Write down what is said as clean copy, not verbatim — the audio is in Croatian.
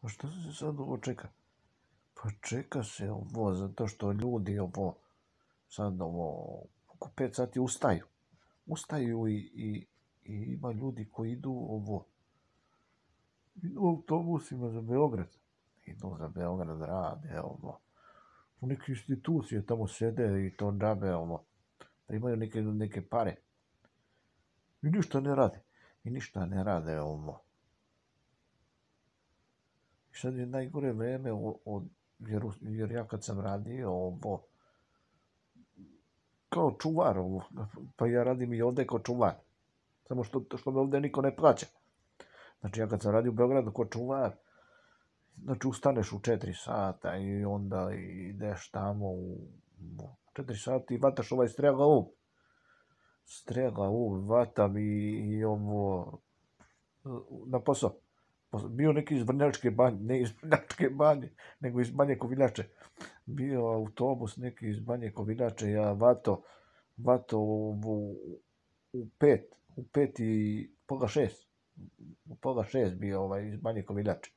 Pa šta se sad ovo čeka? Pa čeka se ovo, zato što ljudi ovo, sad ovo, oko 5 sati ustaju. Ustaju i ima ljudi koji idu autobusima za Beograd. Idu za Beograd, rade ovo. U neke institucije tamo sede i to džabe ovo. Primaju neke pare. I ništa ne rade. I ništa ne rade ovo. I sad je najgore vreme, jer ja kad sam radio ovo, kao čuvar ovo, pa ja radim i ovde kao čuvar. Samo što me ovde niko ne plaća. Znači ja kad sam radio u Beogradu kao čuvar, znači ustaneš u 4 sata i onda ideš tamo u 4 sata i vataš ovaj strela vatam i ovo na posao. Bio neki iz Vrnjačke banje, ne iz Vrnjačke banje, nego iz Banje Koviljače. Bio autobus neki iz Banje Koviljače, ja vato u 5 i pola 6. U pola 6 bio iz Banje Koviljače.